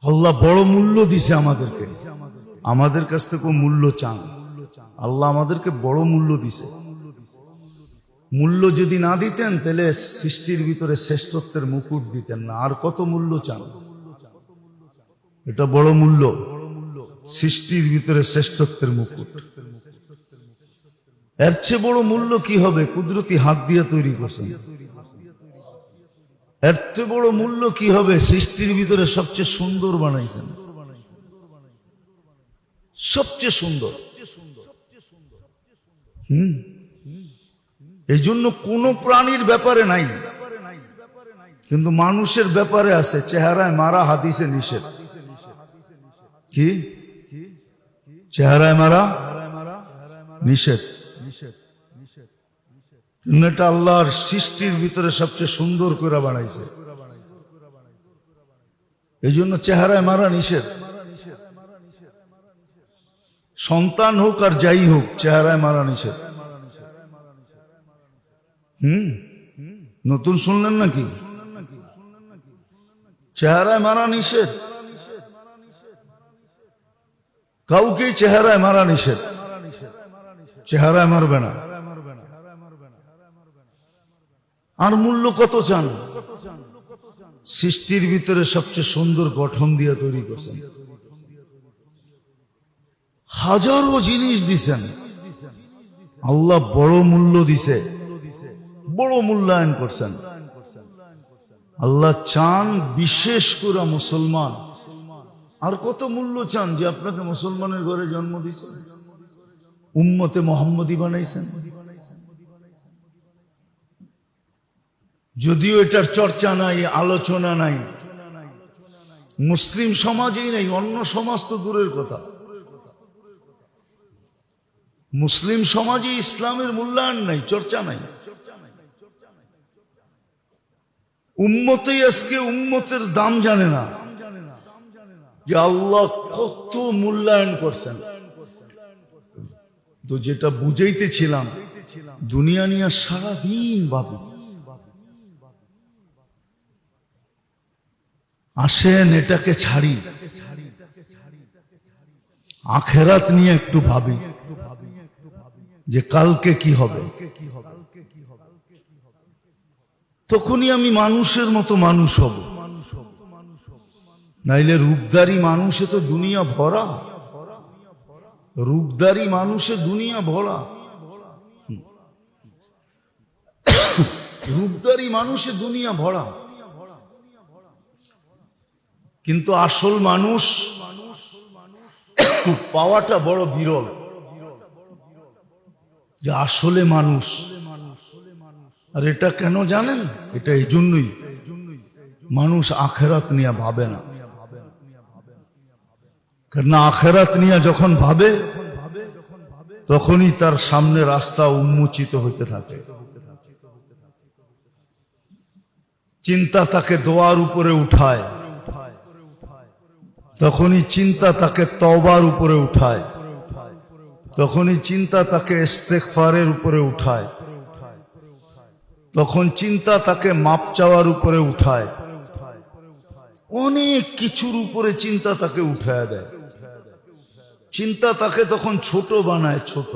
আল্লাহ বড় মূল্য দিছে আমাদেরকে, আমাদের কাছ থেকে মূল্য চান। আল্লাহ আমাদেরকে বড় মূল্য দিছে। মূল্য যদি না দিতেন তাহলে সৃষ্টির ভিতরে শ্রেষ্ঠত্বের মুকুট দিতেন না। আর কত মূল্য চান? এটা বড় মূল্য, সৃষ্টির ভিতরে শ্রেষ্ঠত্বের মুকুট। এর চেয়ে বড় মূল্য কি হবে? কুদরতি হাত দিয়ে তৈরি করছেন। এর চেয়ে বড় মূল্য কি হবে? সৃষ্টির ভিতরে সবচেয়ে সুন্দর বানাইছেন, সবচেয়ে সুন্দর। এই জন্য কোন প্রাণীর ব্যাপারে নাই, কিন্তু মানুষের ব্যাপারে আছে। চেহারায় মারা হাদিসে নিষেধ। কি? চেহারায় মারা নিষেধ। এটা আল্লাহর সৃষ্টির ভিতরে সবচেয়ে সুন্দর করে বানাইছে, এই জন্য চেহারায় মারা নিষেধ। সন্তান হোক আর যাই হোক, চেহারায় মারা নিষেধ। নতুন শুনলেন নাকি? চেহারায় মারা নিষেধ, কাউকে চেহারায় মারা নিষেধ। চেহারায় মারবে না। আর মূল্য কত চান? সৃষ্টির ভিতরে সবচেয়ে সুন্দর গঠন দিয়ে তৈরি করছেন, হাজারো জিনিস দিছেন। আল্লাহ বড় মূল্য দিছে, বড় মূল্যায়ন করছেন। আল্লাহ চান বিশেষ করে মুসলমান। আর কত মূল্য চান যে আপনাকে মুসলমানের ঘরে জন্ম দিয়েছেন, উম্মতে মোহাম্মদী বানাইছেন। যদিও এটার চর্চা নাই, আলোচনা নাই, মুসলিম সমাজেই নাই, অন্য সমাজ তো দূরের কথা। মুসলিম সমাজে ইসলামের মূল্যায়ন নাই, চর্চা নাই। উম্মতেই আজকে উম্মতের দাম জানে না যে আল্লাহ কত মূল্যায়ন করছেন। তো যেটা বুঝাইতেছিলাম, দুনিয়া নিয়ে সারাদিন ভাবি। আসেন এটাকে ছাড়ি, আখেরাত নিয়ে একটু ভাবি যে কালকে কি হবে। তখনই আমি মানুষের মতো মানুষ হব। নাইলে রূপদারি মানুষে তো দুনিয়া ভরা, রূপদারি মানুষে দুনিয়া ভরা, রূপদারি মানুষে দুনিয়া ভরা। কিন্তু আসল মানুষ পাওয়াটা বড় বিরল। যে আসলে মানুষ, আর এটা কেন জানেন? এটা এই জন্যই মানুষ আখেরাত নিয়ে ভাবে না। কারণ আখেরাত নিয়ে যখন ভাবে, তখনই তার সামনে রাস্তা উন্মোচিত হইতে থাকে। চিন্তা তাকে দোয়ার উপরে উঠায়, তখনই চিন্তা তাকে তওবার উপরে উঠায়, তখনই চিন্তা তাকে ইস্তেগফারের উপরে উঠায়, তখন চিন্তা তাকে মাপ চাওয়ার উপরে উঠায়। অনেক কিছুর উপরে চিন্তা তাকে উঠায় দেয়। চিন্তা তাকে তখন ছোট বানায়, ছোট।